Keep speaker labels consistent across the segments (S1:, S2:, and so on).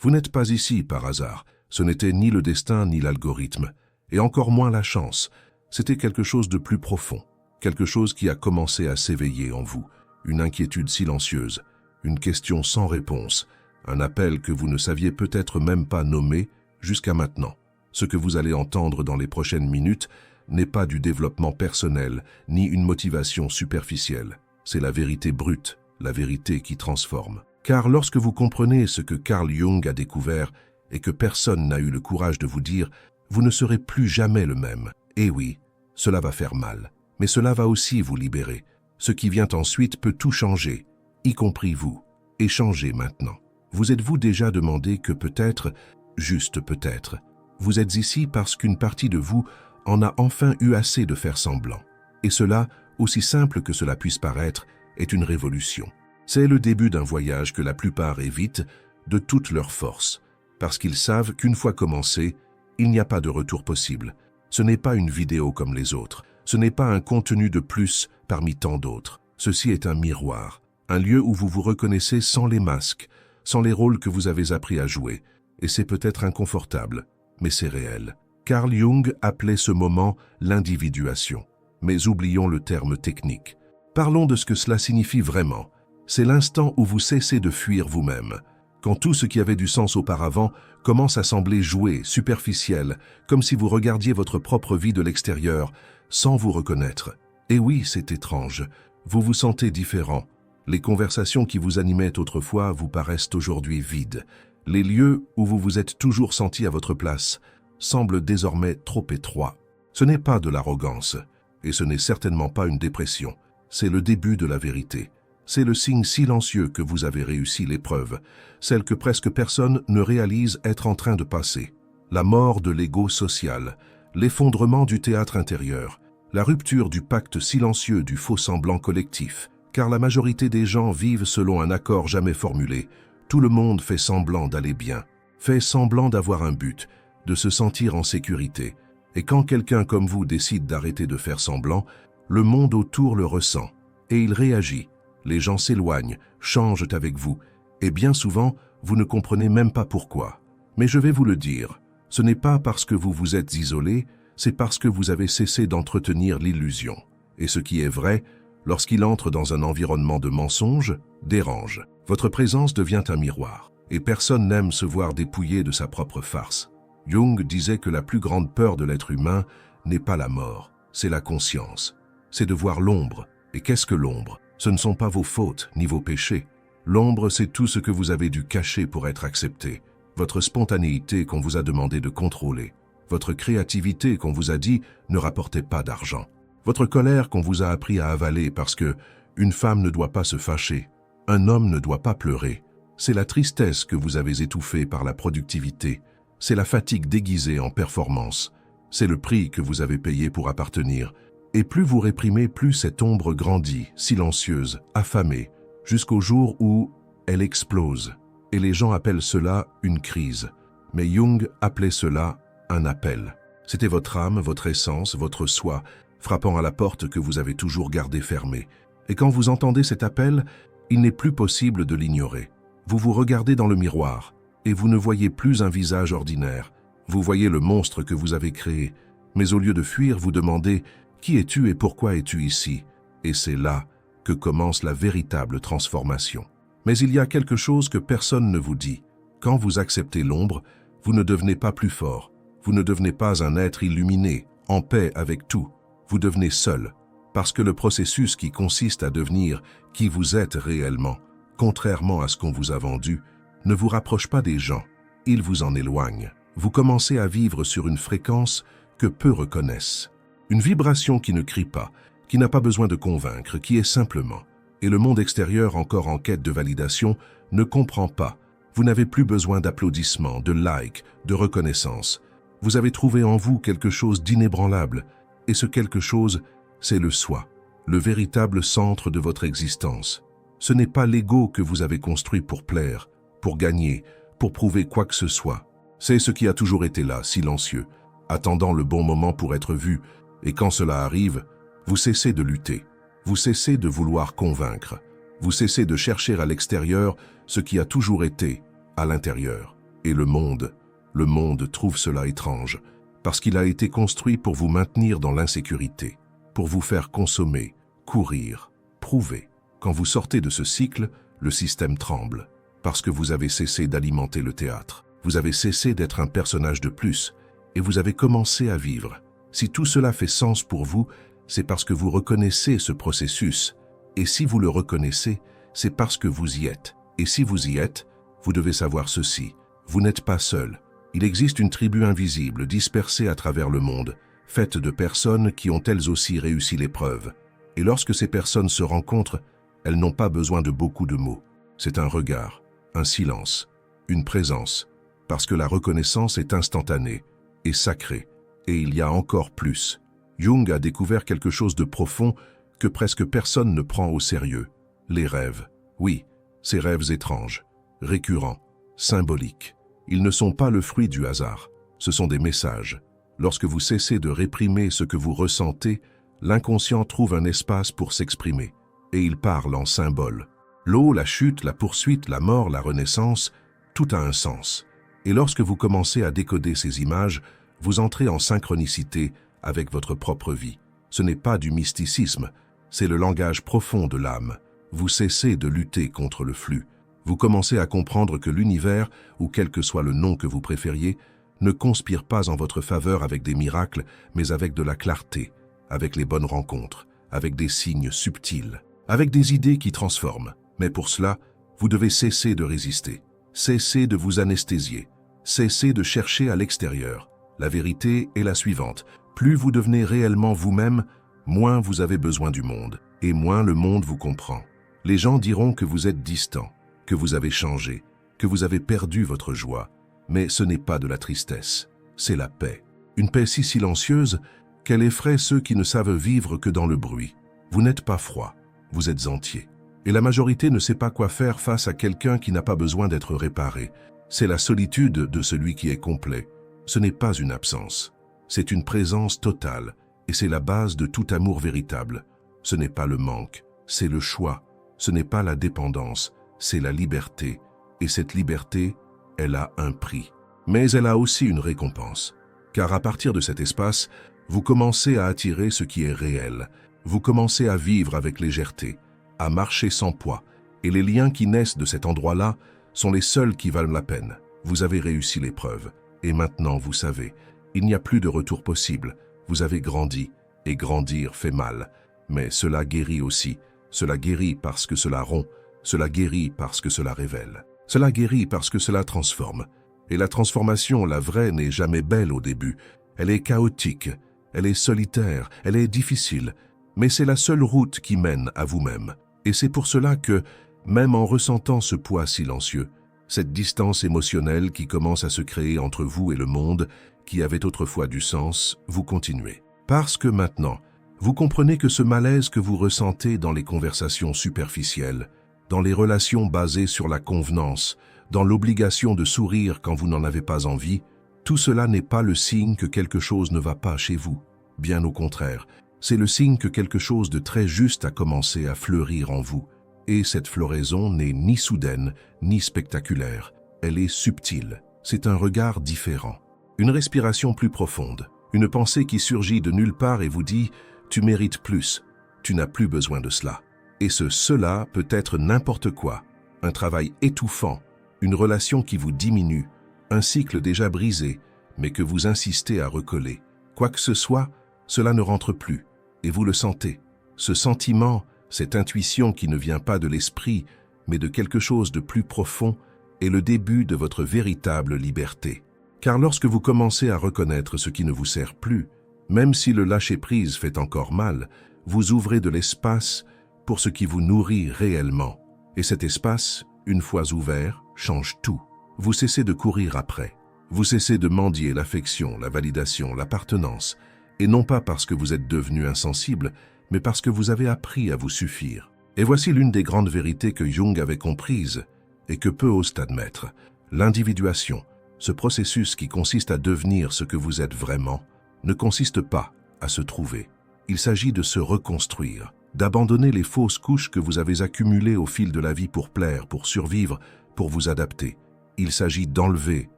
S1: Vous n'êtes pas ici par hasard. Ce n'était ni le destin ni l'algorithme, et encore moins la chance. C'était quelque chose de plus profond, quelque chose qui a commencé à s'éveiller en vous, une inquiétude silencieuse, une question sans réponse, un appel que vous ne saviez peut-être même pas nommer jusqu'à maintenant. Ce que vous allez entendre dans les prochaines minutes n'est pas du développement personnel, ni une motivation superficielle. C'est la vérité brute, la vérité qui transforme. Car lorsque vous comprenez ce que Carl Jung a découvert et que personne n'a eu le courage de vous dire, vous ne serez plus jamais le même. Et oui, cela va faire mal, mais cela va aussi vous libérer. Ce qui vient ensuite peut tout changer, y compris vous. Et changez maintenant. Vous êtes-vous déjà demandé que peut-être, juste peut-être, vous êtes ici parce qu'une partie de vous en a enfin eu assez de faire semblant. Et cela, aussi simple que cela puisse paraître, est une révolution. C'est le début d'un voyage que la plupart évitent de toute leur force, parce qu'ils savent qu'une fois commencé, il n'y a pas de retour possible. Ce n'est pas une vidéo comme les autres, ce n'est pas un contenu de plus parmi tant d'autres. Ceci est un miroir, un lieu où vous vous reconnaissez sans les masques, sans les rôles que vous avez appris à jouer. Et c'est peut-être inconfortable, mais c'est réel. Carl Jung appelait ce moment l'individuation. Mais oublions le terme technique. Parlons de ce que cela signifie vraiment. C'est l'instant où vous cessez de fuir vous-même, quand tout ce qui avait du sens auparavant commence à sembler joué, superficiel, comme si vous regardiez votre propre vie de l'extérieur, sans vous reconnaître. Et oui, c'est étrange. Vous vous sentez différent. Les conversations qui vous animaient autrefois vous paraissent aujourd'hui vides. Les lieux où vous vous êtes toujours senti à votre place semblent désormais trop étroits. Ce n'est pas de l'arrogance, et ce n'est certainement pas une dépression. C'est le début de la vérité. C'est le signe silencieux que vous avez réussi l'épreuve, celle que presque personne ne réalise être en train de passer. La mort de l'ego social, l'effondrement du théâtre intérieur, la rupture du pacte silencieux du faux-semblant collectif, car la majorité des gens vivent selon un accord jamais formulé. Tout le monde fait semblant d'aller bien, fait semblant d'avoir un but, de se sentir en sécurité. Et quand quelqu'un comme vous décide d'arrêter de faire semblant, le monde autour le ressent, et il réagit. Les gens s'éloignent, changent avec vous, et bien souvent, vous ne comprenez même pas pourquoi. Mais je vais vous le dire, ce n'est pas parce que vous vous êtes isolé, c'est parce que vous avez cessé d'entretenir l'illusion. Et ce qui est vrai, lorsqu'il entre dans un environnement de mensonges, dérange. Votre présence devient un miroir, et personne n'aime se voir dépouillé de sa propre farce. Jung disait que la plus grande peur de l'être humain n'est pas la mort, c'est la conscience. C'est de voir l'ombre. Et qu'est-ce que l'ombre ? Ce ne sont pas vos fautes, ni vos péchés. L'ombre, c'est tout ce que vous avez dû cacher pour être accepté. Votre spontanéité qu'on vous a demandé de contrôler. Votre créativité qu'on vous a dit ne rapportait pas d'argent. Votre colère qu'on vous a appris à avaler parce que une femme ne doit pas se fâcher. Un homme ne doit pas pleurer. C'est la tristesse que vous avez étouffée par la productivité. C'est la fatigue déguisée en performance. C'est le prix que vous avez payé pour appartenir. Et plus vous réprimez, plus cette ombre grandit, silencieuse, affamée, jusqu'au jour où elle explose. Et les gens appellent cela une crise. Mais Jung appelait cela un appel. C'était votre âme, votre essence, votre soi, frappant à la porte que vous avez toujours gardée fermée. Et quand vous entendez cet appel, il n'est plus possible de l'ignorer. Vous vous regardez dans le miroir, et vous ne voyez plus un visage ordinaire. Vous voyez le monstre que vous avez créé. Mais au lieu de fuir, vous demandez « Qui es-tu et pourquoi es-tu ici ?» Et c'est là que commence la véritable transformation. Mais il y a quelque chose que personne ne vous dit. Quand vous acceptez l'ombre, vous ne devenez pas plus fort. Vous ne devenez pas un être illuminé, en paix avec tout. Vous devenez seul, parce que le processus qui consiste à devenir qui vous êtes réellement, contrairement à ce qu'on vous a vendu, ne vous rapproche pas des gens. Il vous en éloigne. Vous commencez à vivre sur une fréquence que peu reconnaissent. Une vibration qui ne crie pas, qui n'a pas besoin de convaincre, qui est simplement. Et le monde extérieur, encore en quête de validation, ne comprend pas. Vous n'avez plus besoin d'applaudissements, de likes, de reconnaissance. Vous avez trouvé en vous quelque chose d'inébranlable. Et ce quelque chose, c'est le soi, le véritable centre de votre existence. Ce n'est pas l'ego que vous avez construit pour plaire, pour gagner, pour prouver quoi que ce soit. C'est ce qui a toujours été là, silencieux, attendant le bon moment pour être vu. Et quand cela arrive, vous cessez de lutter, vous cessez de vouloir convaincre, vous cessez de chercher à l'extérieur ce qui a toujours été à l'intérieur. Et le monde trouve cela étrange, parce qu'il a été construit pour vous maintenir dans l'insécurité, pour vous faire consommer, courir, prouver. Quand vous sortez de ce cycle, le système tremble, parce que vous avez cessé d'alimenter le théâtre. Vous avez cessé d'être un personnage de plus, et vous avez commencé à vivre. Si tout cela fait sens pour vous, c'est parce que vous reconnaissez ce processus, et si vous le reconnaissez, c'est parce que vous y êtes. Et si vous y êtes, vous devez savoir ceci, vous n'êtes pas seul. Il existe une tribu invisible dispersée à travers le monde, faite de personnes qui ont elles aussi réussi l'épreuve. Et lorsque ces personnes se rencontrent, elles n'ont pas besoin de beaucoup de mots. C'est un regard, un silence, une présence, parce que la reconnaissance est instantanée et sacrée, et il y a encore plus. Jung a découvert quelque chose de profond que presque personne ne prend au sérieux. Les rêves. Oui, ces rêves étranges, récurrents, symboliques. Ils ne sont pas le fruit du hasard, ce sont des messages. Lorsque vous cessez de réprimer ce que vous ressentez, l'inconscient trouve un espace pour s'exprimer, et il parle en symboles. L'eau, la chute, la poursuite, la mort, la renaissance, tout a un sens. Et lorsque vous commencez à décoder ces images, vous entrez en synchronicité avec votre propre vie. Ce n'est pas du mysticisme, c'est le langage profond de l'âme. Vous cessez de lutter contre le flux. Vous commencez à comprendre que l'univers, ou quel que soit le nom que vous préfériez, ne conspire pas en votre faveur avec des miracles, mais avec de la clarté, avec les bonnes rencontres, avec des signes subtils, avec des idées qui transforment. Mais pour cela, vous devez cesser de résister, cesser de vous anesthésier, cesser de chercher à l'extérieur. La vérité est la suivante. Plus vous devenez réellement vous-même, moins vous avez besoin du monde, et moins le monde vous comprend. Les gens diront que vous êtes distant, que vous avez changé, que vous avez perdu votre joie. Mais ce n'est pas de la tristesse, c'est la paix. Une paix si silencieuse qu'elle effraie ceux qui ne savent vivre que dans le bruit. Vous n'êtes pas froid, vous êtes entier. Et la majorité ne sait pas quoi faire face à quelqu'un qui n'a pas besoin d'être réparé. C'est la solitude de celui qui est complet. Ce n'est pas une absence, c'est une présence totale, et c'est la base de tout amour véritable. Ce n'est pas le manque, c'est le choix. Ce n'est pas la dépendance, c'est la liberté. Et cette liberté, elle a un prix. Mais elle a aussi une récompense. Car à partir de cet espace, vous commencez à attirer ce qui est réel. Vous commencez à vivre avec légèreté, à marcher sans poids. Et les liens qui naissent de cet endroit-là sont les seuls qui valent la peine. Vous avez réussi l'épreuve. Et maintenant, vous savez, il n'y a plus de retour possible. Vous avez grandi, et grandir fait mal. Mais cela guérit aussi. Cela guérit parce que cela rompt. Cela guérit parce que cela révèle. Cela guérit parce que cela transforme. Et la transformation, la vraie, n'est jamais belle au début. Elle est chaotique, elle est solitaire, elle est difficile. Mais c'est la seule route qui mène à vous-même. Et c'est pour cela que, même en ressentant ce poids silencieux, cette distance émotionnelle qui commence à se créer entre vous et le monde, qui avait autrefois du sens, vous continuez. Parce que maintenant, vous comprenez que ce malaise que vous ressentez dans les conversations superficielles, dans les relations basées sur la convenance, dans l'obligation de sourire quand vous n'en avez pas envie, tout cela n'est pas le signe que quelque chose ne va pas chez vous. Bien au contraire, c'est le signe que quelque chose de très juste a commencé à fleurir en vous. Et cette floraison n'est ni soudaine, ni spectaculaire. Elle est subtile. C'est un regard différent. Une respiration plus profonde. Une pensée qui surgit de nulle part et vous dit « Tu mérites plus. Tu n'as plus besoin de cela. » Et cela peut être n'importe quoi. Un travail étouffant, une relation qui vous diminue, un cycle déjà brisé, mais que vous insistez à recoller. Quoi que ce soit, cela ne rentre plus. Et vous le sentez. Ce sentiment, cette intuition qui ne vient pas de l'esprit, mais de quelque chose de plus profond, est le début de votre véritable liberté. Car lorsque vous commencez à reconnaître ce qui ne vous sert plus, même si le lâcher-prise fait encore mal, vous ouvrez de l'espace pour ce qui vous nourrit réellement. Et cet espace, une fois ouvert, change tout. Vous cessez de courir après. Vous cessez de mendier l'affection, la validation, l'appartenance. Et non pas parce que vous êtes devenu insensible, mais parce que vous avez appris à vous suffire. Et voici l'une des grandes vérités que Jung avait comprises et que peu osent admettre. L'individuation, ce processus qui consiste à devenir ce que vous êtes vraiment, ne consiste pas à se trouver. Il s'agit de se reconstruire, d'abandonner les fausses couches que vous avez accumulées au fil de la vie pour plaire, pour survivre, pour vous adapter. Il s'agit d'enlever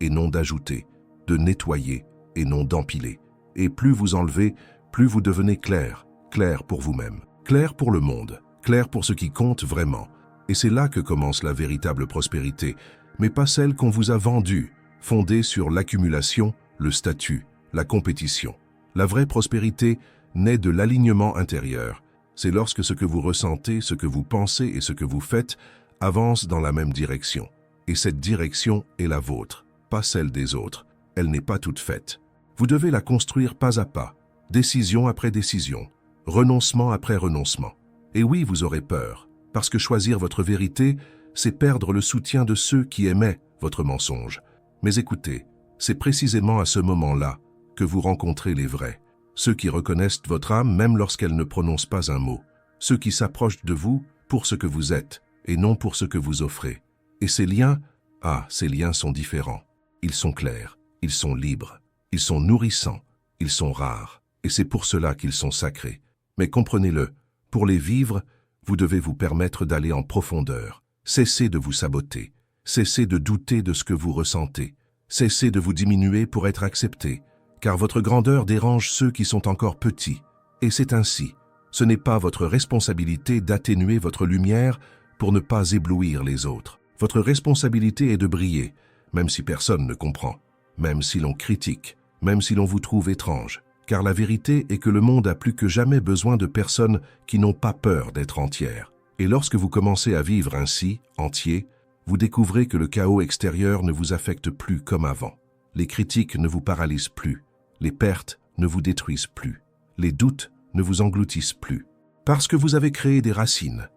S1: et non d'ajouter, de nettoyer et non d'empiler. Et plus vous enlevez, plus vous devenez clair, clair pour vous-même, clair pour le monde, clair pour ce qui compte vraiment. Et c'est là que commence la véritable prospérité, mais pas celle qu'on vous a vendue, fondée sur l'accumulation, le statut, la compétition. La vraie prospérité naît de l'alignement intérieur. C'est lorsque ce que vous ressentez, ce que vous pensez et ce que vous faites avancent dans la même direction. Et cette direction est la vôtre, pas celle des autres. Elle n'est pas toute faite. Vous devez la construire pas à pas, décision après décision, renoncement après renoncement. Et oui, vous aurez peur, parce que choisir votre vérité, c'est perdre le soutien de ceux qui aimaient votre mensonge. Mais écoutez, c'est précisément à ce moment-là que vous rencontrez les vrais, ceux qui reconnaissent votre âme même lorsqu'elle ne prononce pas un mot, ceux qui s'approchent de vous pour ce que vous êtes et non pour ce que vous offrez. Et ces liens sont différents. Ils sont clairs, ils sont libres, ils sont nourrissants, ils sont rares, et c'est pour cela qu'ils sont sacrés. Mais comprenez-le, pour les vivre, vous devez vous permettre d'aller en profondeur, cessez de vous saboter, cessez de douter de ce que vous ressentez, cessez de vous diminuer pour être accepté, car votre grandeur dérange ceux qui sont encore petits. Et c'est ainsi. Ce n'est pas votre responsabilité d'atténuer votre lumière pour ne pas éblouir les autres. Votre responsabilité est de briller, même si personne ne comprend, même si l'on critique, même si l'on vous trouve étrange. Car la vérité est que le monde a plus que jamais besoin de personnes qui n'ont pas peur d'être entières. Et lorsque vous commencez à vivre ainsi, entier, vous découvrez que le chaos extérieur ne vous affecte plus comme avant. Les critiques ne vous paralysent plus, les pertes ne vous détruisent plus, les doutes ne vous engloutissent plus. Parce que vous avez créé des racines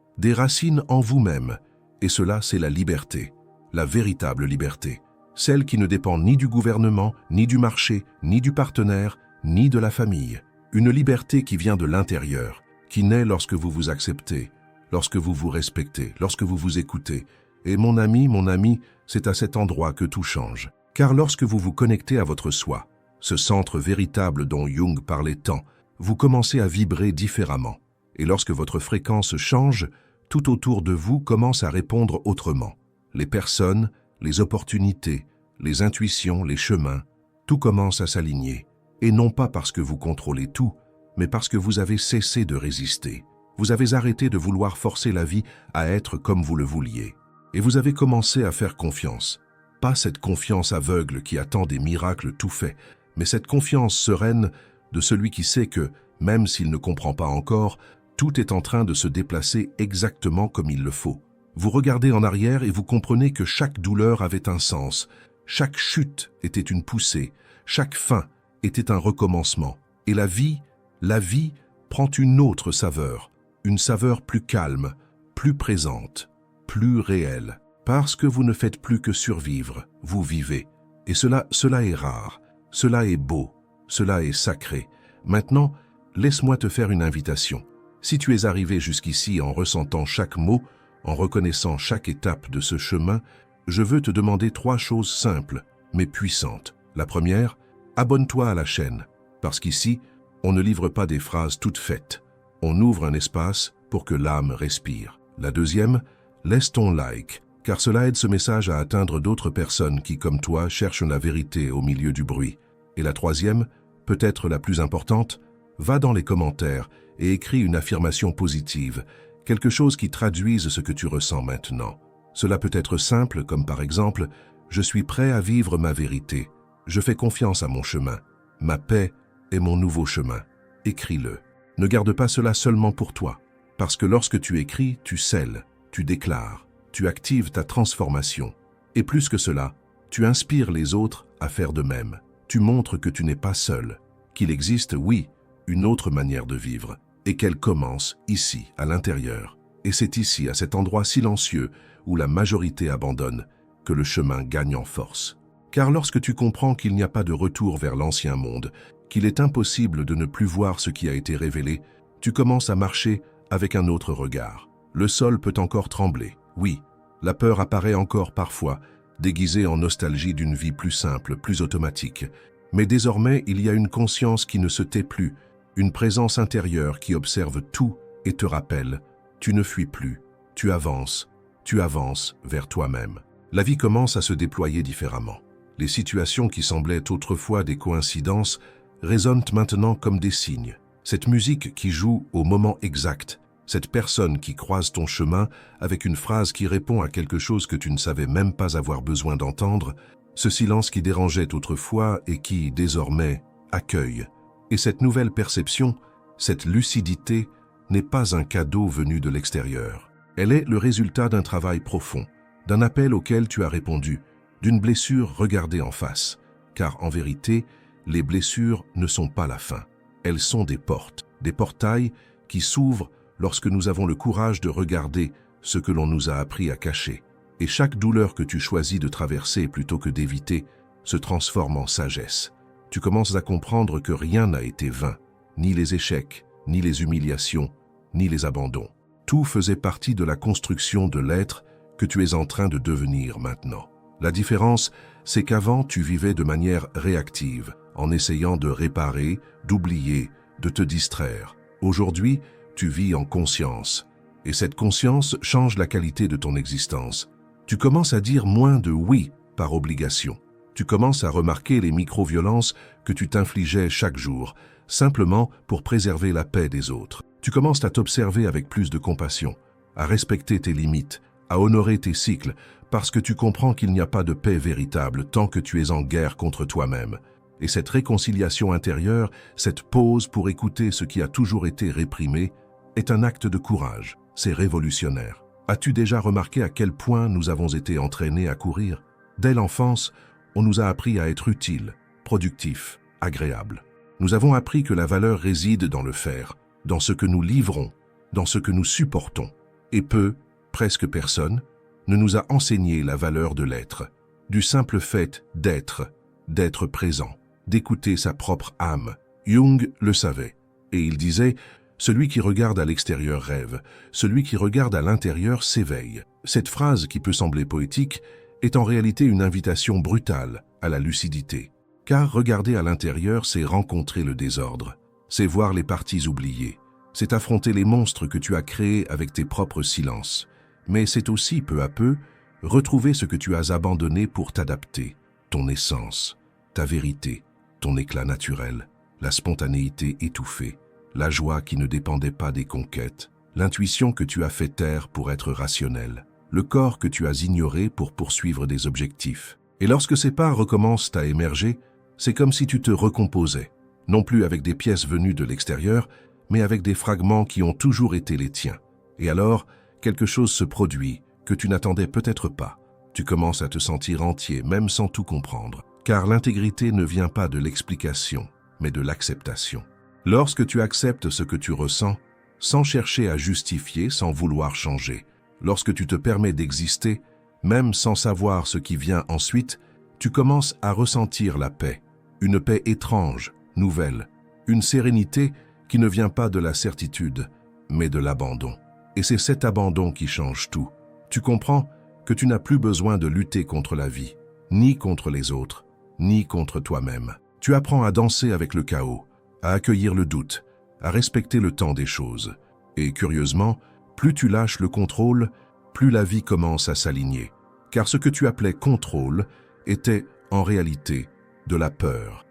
S1: en vous-même, et cela c'est la liberté, la véritable liberté, celle qui ne dépend ni du gouvernement, ni du marché, ni du partenaire, ni de la famille. Une liberté qui vient de l'intérieur, qui naît lorsque vous vous acceptez, lorsque vous vous respectez, lorsque vous vous écoutez. Et mon ami, c'est à cet endroit que tout change. Car lorsque vous vous connectez à votre soi, ce centre véritable dont Jung parlait tant, vous commencez à vibrer différemment. Et lorsque votre fréquence change, tout autour de vous commence à répondre autrement. Les personnes, les opportunités, les intuitions, les chemins, tout commence à s'aligner. Et non pas parce que vous contrôlez tout, mais parce que vous avez cessé de résister. Vous avez arrêté de vouloir forcer la vie à être comme vous le vouliez. Et vous avez commencé à faire confiance. Pas cette confiance aveugle qui attend des miracles tout faits, mais cette confiance sereine de celui qui sait que, même s'il ne comprend pas encore, tout est en train de se déplacer exactement comme il le faut. Vous regardez en arrière et vous comprenez que chaque douleur avait un sens, chaque chute était une poussée, chaque fin était un recommencement. Et la vie prend une autre saveur, une saveur plus calme, plus présente, plus réelle. Parce que vous ne faites plus que survivre, vous vivez. Et cela est rare, cela est beau, cela est sacré. Maintenant, laisse-moi te faire une invitation. Si tu es arrivé jusqu'ici en ressentant chaque mot, en reconnaissant chaque étape de ce chemin, je veux te demander 3 choses simples, mais puissantes. La première, abonne-toi à la chaîne, parce qu'ici, on ne livre pas des phrases toutes faites. On ouvre un espace pour que l'âme respire. La deuxième, laisse ton like, car cela aide ce message à atteindre d'autres personnes qui, comme toi, cherchent la vérité au milieu du bruit. Et la troisième, peut-être la plus importante, va dans les commentaires et écris une affirmation positive, quelque chose qui traduise ce que tu ressens maintenant. Cela peut être simple, comme par exemple « Je suis prêt à vivre ma vérité. Je fais confiance à mon chemin. Ma paix est mon nouveau chemin. » Écris-le. Ne garde pas cela seulement pour toi, parce que lorsque tu écris, tu scelles, tu déclares, tu actives ta transformation. Et plus que cela, tu inspires les autres à faire de même. Tu montres que tu n'es pas seul, qu'il existe, oui, une autre manière de vivre, et qu'elle commence ici, à l'intérieur. Et c'est ici, à cet endroit silencieux, où la majorité abandonne, que le chemin gagne en force. Car lorsque tu comprends qu'il n'y a pas de retour vers l'ancien monde, qu'il est impossible de ne plus voir ce qui a été révélé, tu commences à marcher avec un autre regard. Le sol peut encore trembler, oui, la peur apparaît encore parfois, déguisée en nostalgie d'une vie plus simple, plus automatique. Mais désormais, il y a une conscience qui ne se tait plus, une présence intérieure qui observe tout et te rappelle, tu ne fuis plus, tu avances vers toi-même. La vie commence à se déployer différemment. Les situations qui semblaient autrefois des coïncidences résonnent maintenant comme des signes. Cette musique qui joue au moment exact, cette personne qui croise ton chemin avec une phrase qui répond à quelque chose que tu ne savais même pas avoir besoin d'entendre, ce silence qui dérangeait autrefois et qui, désormais, accueille. Et cette nouvelle perception, cette lucidité, n'est pas un cadeau venu de l'extérieur. Elle est le résultat d'un travail profond, d'un appel auquel tu as répondu, d'une blessure regardée en face. Car en vérité, les blessures ne sont pas la fin. Elles sont des portes, des portails qui s'ouvrent lorsque nous avons le courage de regarder ce que l'on nous a appris à cacher. Et chaque douleur que tu choisis de traverser plutôt que d'éviter se transforme en sagesse. Tu commences à comprendre que rien n'a été vain, ni les échecs, ni les humiliations, ni les abandons. Tout faisait partie de la construction de l'être que tu es en train de devenir maintenant. La différence, c'est qu'avant, tu vivais de manière réactive, en essayant de réparer, d'oublier, de te distraire. Aujourd'hui, tu vis en conscience, et cette conscience change la qualité de ton existence. Tu commences à dire moins de oui par obligation. Tu commences à remarquer les micro-violences que tu t'infligeais chaque jour, simplement pour préserver la paix des autres. Tu commences à t'observer avec plus de compassion, à respecter tes limites, à honorer tes cycles, parce que tu comprends qu'il n'y a pas de paix véritable tant que tu es en guerre contre toi-même. Et cette réconciliation intérieure, cette pause pour écouter ce qui a toujours été réprimé, est un acte de courage. C'est révolutionnaire. As-tu déjà remarqué à quel point nous avons été entraînés à courir? Dès l'enfance, on nous a appris à être utiles, productifs, agréables. Nous avons appris que la valeur réside dans le faire, dans ce que nous livrons, dans ce que nous supportons. Et peu, presque personne, ne nous a enseigné la valeur de l'être, du simple fait d'être présent, d'écouter sa propre âme. Jung le savait, et il disait « Celui qui regarde à l'extérieur rêve, celui qui regarde à l'intérieur s'éveille ». Cette phrase, qui peut sembler poétique, est en réalité une invitation brutale à la lucidité. Car regarder à l'intérieur, c'est rencontrer le désordre, c'est voir les parties oubliées, c'est affronter les monstres que tu as créés avec tes propres silences. Mais c'est aussi, peu à peu, retrouver ce que tu as abandonné pour t'adapter, ton essence, ta vérité, ton éclat naturel, la spontanéité étouffée, la joie qui ne dépendait pas des conquêtes, l'intuition que tu as fait taire pour être rationnel, le corps que tu as ignoré pour poursuivre des objectifs. Et lorsque ces parts recommencent à émerger, c'est comme si tu te recomposais, non plus avec des pièces venues de l'extérieur, mais avec des fragments qui ont toujours été les tiens. Et alors, quelque chose se produit que tu n'attendais peut-être pas. Tu commences à te sentir entier, même sans tout comprendre. Car l'intégrité ne vient pas de l'explication, mais de l'acceptation. Lorsque tu acceptes ce que tu ressens, sans chercher à justifier, sans vouloir changer, lorsque tu te permets d'exister, même sans savoir ce qui vient ensuite, tu commences à ressentir la paix. Une paix étrange, nouvelle, une sérénité qui ne vient pas de la certitude, mais de l'abandon. Et c'est cet abandon qui change tout. Tu comprends que tu n'as plus besoin de lutter contre la vie, ni contre les autres, ni contre toi-même. Tu apprends à danser avec le chaos, à accueillir le doute, à respecter le temps des choses. Et curieusement, plus tu lâches le contrôle, plus la vie commence à s'aligner. Car ce que tu appelais contrôle était, en réalité, de la peur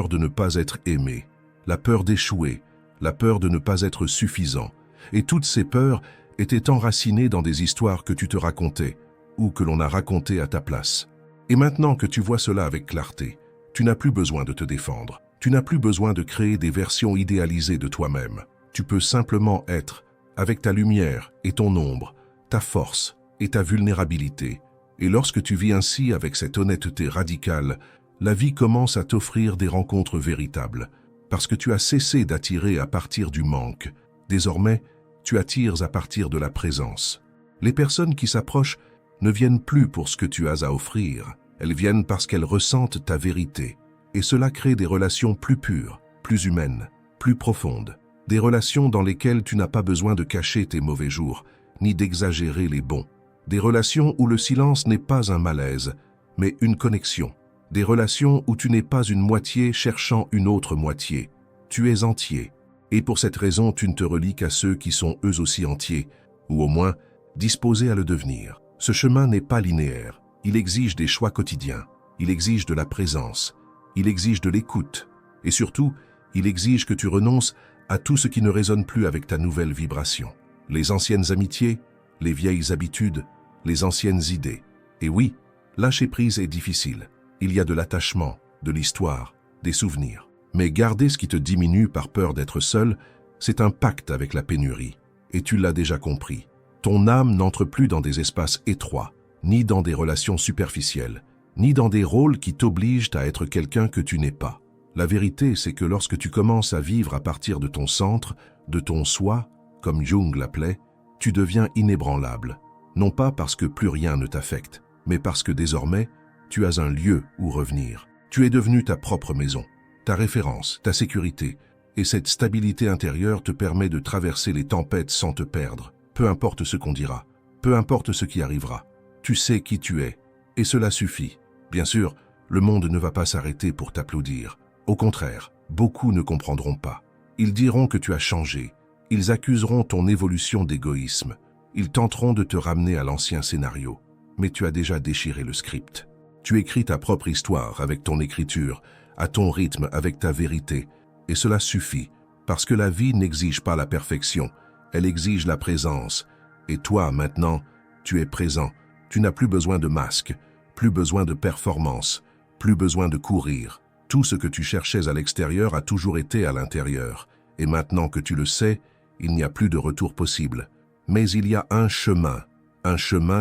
S1: de ne pas être aimé, la peur d'échouer, la peur de ne pas être suffisant. Et toutes ces peurs étaient enracinées dans des histoires que tu te racontais ou que l'on a racontées à ta place. Et maintenant que tu vois cela avec clarté, tu n'as plus besoin de te défendre. Tu n'as plus besoin de créer des versions idéalisées de toi-même. Tu peux simplement être, avec ta lumière et ton ombre, ta force et ta vulnérabilité. Et lorsque tu vis ainsi avec cette honnêteté radicale, la vie commence à t'offrir des rencontres véritables, parce que tu as cessé d'attirer à partir du manque. Désormais, tu attires à partir de la présence. Les personnes qui s'approchent ne viennent plus pour ce que tu as à offrir, elles viennent parce qu'elles ressentent ta vérité. Et cela crée des relations plus pures, plus humaines, plus profondes. Des relations dans lesquelles tu n'as pas besoin de cacher tes mauvais jours, ni d'exagérer les bons. Des relations où le silence n'est pas un malaise, mais une connexion. Des relations où tu n'es pas une moitié cherchant une autre moitié. Tu es entier. Et pour cette raison, tu ne te relis qu'à ceux qui sont eux aussi entiers, ou au moins disposés à le devenir. Ce chemin n'est pas linéaire, il exige des choix quotidiens, il exige de la présence, il exige de l'écoute, et surtout, il exige que tu renonces à tout ce qui ne résonne plus avec ta nouvelle vibration. Les anciennes amitiés, les vieilles habitudes, les anciennes idées. Et oui, lâcher prise est difficile. Il y a de l'attachement, de l'histoire, des souvenirs. Mais garder ce qui te diminue par peur d'être seul, c'est un pacte avec la pénurie. Et tu l'as déjà compris. Ton âme n'entre plus dans des espaces étroits, ni dans des relations superficielles, ni dans des rôles qui t'obligent à être quelqu'un que tu n'es pas. La vérité, c'est que lorsque tu commences à vivre à partir de ton centre, de ton soi, comme Jung l'appelait, tu deviens inébranlable. Non pas parce que plus rien ne t'affecte, mais parce que désormais, tu as un lieu où revenir. Tu es devenu ta propre maison, ta référence, ta sécurité, et cette stabilité intérieure te permet de traverser les tempêtes sans te perdre. Peu importe ce qu'on dira, peu importe ce qui arrivera. Tu sais qui tu es, et cela suffit. Bien sûr, le monde ne va pas s'arrêter pour t'applaudir. Au contraire, beaucoup ne comprendront pas. Ils diront que tu as changé. Ils accuseront ton évolution d'égoïsme. Ils tenteront de te ramener à l'ancien scénario. Mais tu as déjà déchiré le script. Tu écris ta propre histoire avec ton écriture, à ton rythme, avec ta vérité. Et cela suffit, parce que la vie n'exige pas la perfection, elle exige la présence. Et toi, maintenant, tu es présent. Tu n'as plus besoin de masque, plus besoin de performance, plus besoin de courir. Tout ce que tu cherchais à l'extérieur a toujours été à l'intérieur. Et maintenant que tu le sais, il n'y a plus de retour possible. Mais il y a un chemin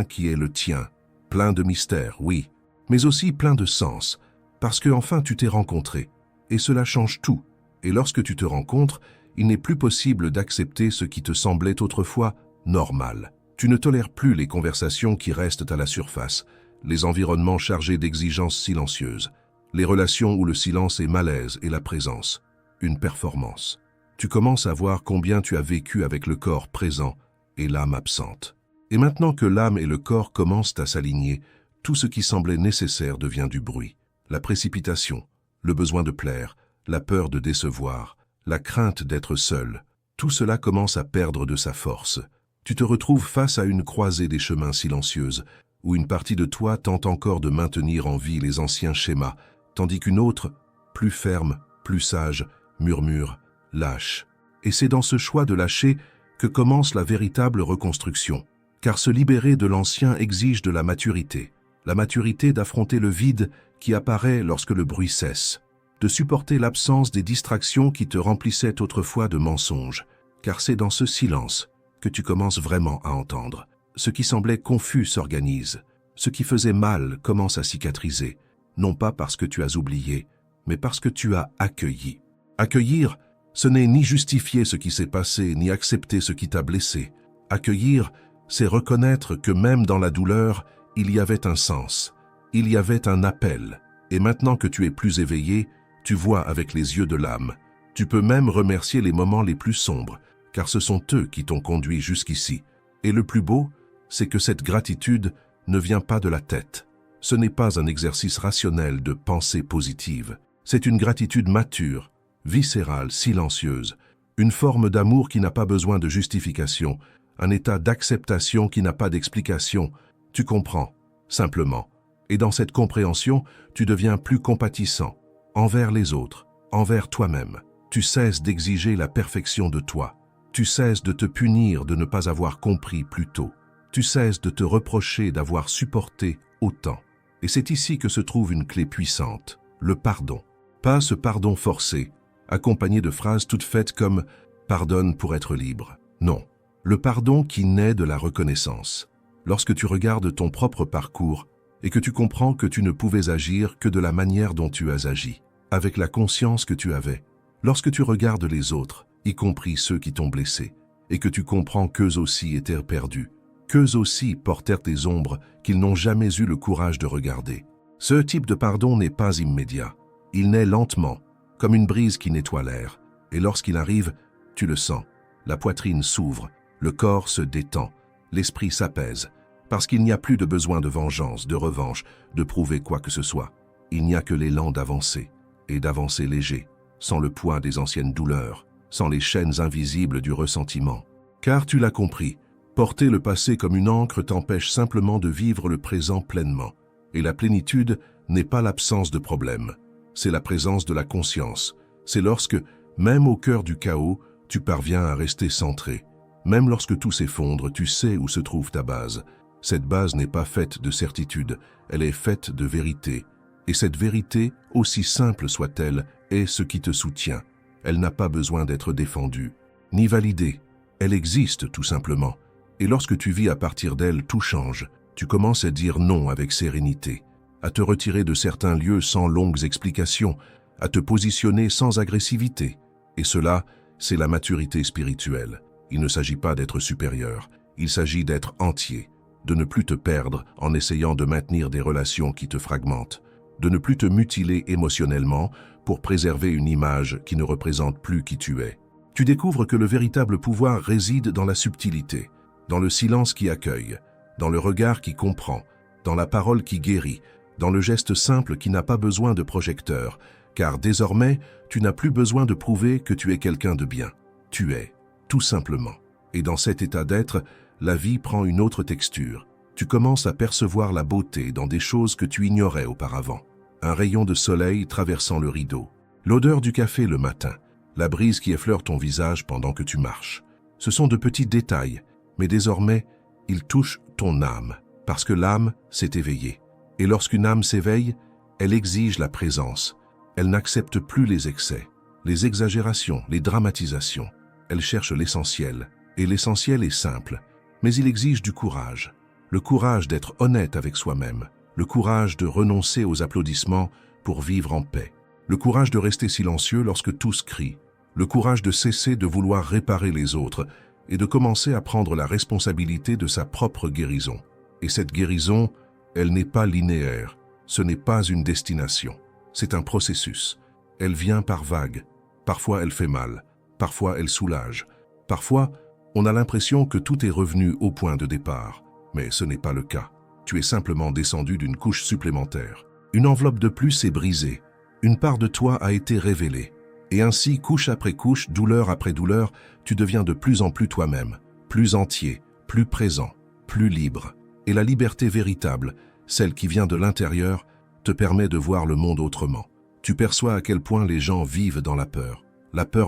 S1: qui est le tien, plein de mystères, oui, mais aussi plein de sens, parce que enfin tu t'es rencontré. Et cela change tout. Et lorsque tu te rencontres, il n'est plus possible d'accepter ce qui te semblait autrefois normal. Tu ne tolères plus les conversations qui restent à la surface, les environnements chargés d'exigences silencieuses, les relations où le silence est malaise et la présence, une performance. Tu commences à voir combien tu as vécu avec le corps présent et l'âme absente. Et maintenant que l'âme et le corps commencent à s'aligner, tout ce qui semblait nécessaire devient du bruit. La précipitation, le besoin de plaire, la peur de décevoir, la crainte d'être seul, tout cela commence à perdre de sa force. Tu te retrouves face à une croisée des chemins silencieuses, où une partie de toi tente encore de maintenir en vie les anciens schémas, tandis qu'une autre, plus ferme, plus sage, murmure, lâche. Et c'est dans ce choix de lâcher que commence la véritable reconstruction. Car se libérer de l'ancien exige de la maturité d'affronter le vide qui apparaît lorsque le bruit cesse, de supporter l'absence des distractions qui te remplissaient autrefois de mensonges, car c'est dans ce silence que tu commences vraiment à entendre. Ce qui semblait confus s'organise, ce qui faisait mal commence à cicatriser, non pas parce que tu as oublié, mais parce que tu as accueilli. Accueillir, ce n'est ni justifier ce qui s'est passé, ni accepter ce qui t'a blessé. Accueillir, c'est reconnaître que même dans la douleur, il y avait un sens, il y avait un appel. Et maintenant que tu es plus éveillé, tu vois avec les yeux de l'âme. Tu peux même remercier les moments les plus sombres, car ce sont eux qui t'ont conduit jusqu'ici. Et le plus beau, c'est que cette gratitude ne vient pas de la tête. Ce n'est pas un exercice rationnel de pensée positive. C'est une gratitude mature, viscérale, silencieuse, une forme d'amour qui n'a pas besoin de justification, un état d'acceptation qui n'a pas d'explication. Tu comprends, simplement. Et dans cette compréhension, tu deviens plus compatissant, envers les autres, envers toi-même. Tu cesses d'exiger la perfection de toi. Tu cesses de te punir de ne pas avoir compris plus tôt. Tu cesses de te reprocher d'avoir supporté autant. Et c'est ici que se trouve une clé puissante, le pardon. Pas ce pardon forcé, accompagné de phrases toutes faites comme « pardonne pour être libre ». Non, le pardon qui naît de la reconnaissance. Lorsque tu regardes ton propre parcours et que tu comprends que tu ne pouvais agir que de la manière dont tu as agi, avec la conscience que tu avais. Lorsque tu regardes les autres, y compris ceux qui t'ont blessé, et que tu comprends qu'eux aussi étaient perdus, qu'eux aussi portèrent des ombres qu'ils n'ont jamais eu le courage de regarder. Ce type de pardon n'est pas immédiat. Il naît lentement, comme une brise qui nettoie l'air. Et lorsqu'il arrive, tu le sens. La poitrine s'ouvre, le corps se détend, l'esprit s'apaise, parce qu'il n'y a plus de besoin de vengeance, de revanche, de prouver quoi que ce soit. Il n'y a que l'élan d'avancer, et d'avancer léger, sans le poids des anciennes douleurs, sans les chaînes invisibles du ressentiment. Car tu l'as compris, porter le passé comme une ancre t'empêche simplement de vivre le présent pleinement. Et la plénitude n'est pas l'absence de problème, c'est la présence de la conscience. C'est lorsque, même au cœur du chaos, tu parviens à rester centré. Même lorsque tout s'effondre, tu sais où se trouve ta base. Cette base n'est pas faite de certitude, elle est faite de vérité. Et cette vérité, aussi simple soit-elle, est ce qui te soutient. Elle n'a pas besoin d'être défendue, ni validée. Elle existe tout simplement. Et lorsque tu vis à partir d'elle, tout change. Tu commences à dire non avec sérénité, à te retirer de certains lieux sans longues explications, à te positionner sans agressivité. Et cela, c'est la maturité spirituelle. Il ne s'agit pas d'être supérieur, il s'agit d'être entier, de ne plus te perdre en essayant de maintenir des relations qui te fragmentent, de ne plus te mutiler émotionnellement pour préserver une image qui ne représente plus qui tu es. Tu découvres que le véritable pouvoir réside dans la subtilité, dans le silence qui accueille, dans le regard qui comprend, dans la parole qui guérit, dans le geste simple qui n'a pas besoin de projecteur, car désormais, tu n'as plus besoin de prouver que tu es quelqu'un de bien. Tu es, tout simplement. Et dans cet état d'être, la vie prend une autre texture. Tu commences à percevoir la beauté dans des choses que tu ignorais auparavant. Un rayon de soleil traversant le rideau, l'odeur du café le matin, la brise qui effleure ton visage pendant que tu marches. Ce sont de petits détails, mais désormais, ils touchent ton âme, parce que l'âme s'est éveillée. Et lorsqu'une âme s'éveille, elle exige la présence. Elle n'accepte plus les excès, les exagérations, les dramatisations. Elle cherche l'essentiel, et l'essentiel est simple, mais il exige du courage. Le courage d'être honnête avec soi-même, le courage de renoncer aux applaudissements pour vivre en paix, le courage de rester silencieux lorsque tous crient, le courage de cesser de vouloir réparer les autres et de commencer à prendre la responsabilité de sa propre guérison. Et cette guérison, elle n'est pas linéaire, ce n'est pas une destination. C'est un processus. Elle vient par vagues. Parfois, elle fait mal. Parfois, elle soulage. Parfois, on a l'impression que tout est revenu au point de départ. Mais ce n'est pas le cas. Tu es simplement descendu d'une couche supplémentaire. Une enveloppe de plus est brisée. Une part de toi a été révélée. Et ainsi, couche après couche, douleur après douleur, tu deviens de plus en plus toi-même, plus entier, plus présent, plus libre. Et la liberté véritable, celle qui vient de l'intérieur, te permet de voir le monde autrement. Tu perçois à quel point les gens vivent dans la peur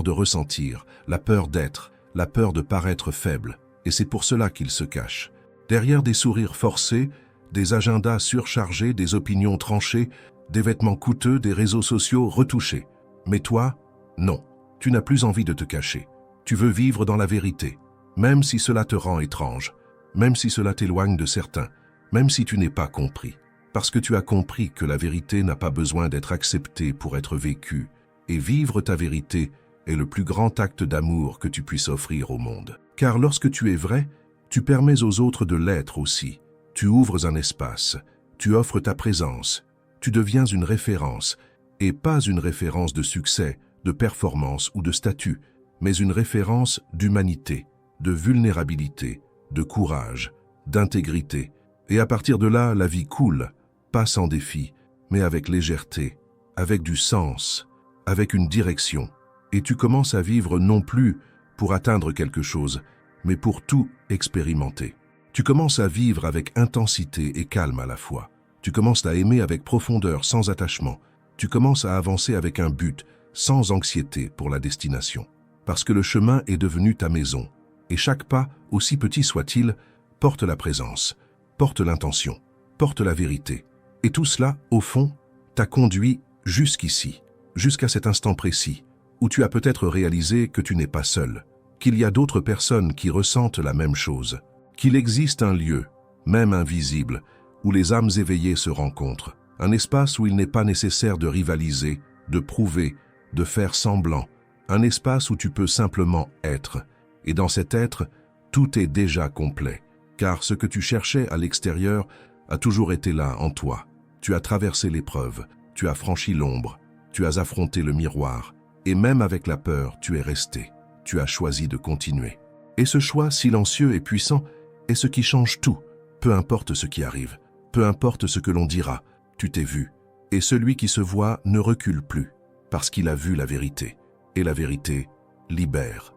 S1: de ressentir, la peur d'être, la peur de paraître faible, et c'est pour cela qu'ils se cachent. Derrière des sourires forcés, des agendas surchargés, des opinions tranchées, des vêtements coûteux, des réseaux sociaux retouchés. Mais toi, non, tu n'as plus envie de te cacher. Tu veux vivre dans la vérité, même si cela te rend étrange, même si cela t'éloigne de certains, même si tu n'es pas compris. Parce que tu as compris que la vérité n'a pas besoin d'être acceptée pour être vécue, et vivre ta vérité est le plus grand acte d'amour que tu puisses offrir au monde. Car lorsque tu es vrai, tu permets aux autres de l'être aussi. Tu ouvres un espace, tu offres ta présence, tu deviens une référence, et pas une référence de succès, de performance ou de statut, mais une référence d'humanité, de vulnérabilité, de courage, d'intégrité. Et à partir de là, la vie coule, pas sans défi, mais avec légèreté, avec du sens, avec une direction. Et tu commences à vivre non plus pour atteindre quelque chose, mais pour tout expérimenter. Tu commences à vivre avec intensité et calme à la fois. Tu commences à aimer avec profondeur, sans attachement. Tu commences à avancer avec un but, sans anxiété pour la destination. Parce que le chemin est devenu ta maison. Et chaque pas, aussi petit soit-il, porte la présence, porte l'intention, porte la vérité. Et tout cela, au fond, t'a conduit jusqu'ici, jusqu'à cet instant précis, où tu as peut-être réalisé que tu n'es pas seul, qu'il y a d'autres personnes qui ressentent la même chose, qu'il existe un lieu, même invisible, où les âmes éveillées se rencontrent, un espace où il n'est pas nécessaire de rivaliser, de prouver, de faire semblant, un espace où tu peux simplement être. Et dans cet être, tout est déjà complet, car ce que tu cherchais à l'extérieur a toujours été là en toi. Tu as traversé l'épreuve, tu as franchi l'ombre, tu as affronté le miroir, et même avec la peur, tu es resté. Tu as choisi de continuer. Et ce choix silencieux et puissant est ce qui change tout, peu importe ce qui arrive, peu importe ce que l'on dira, tu t'es vu. Et celui qui se voit ne recule plus, parce qu'il a vu la vérité. Et la vérité libère.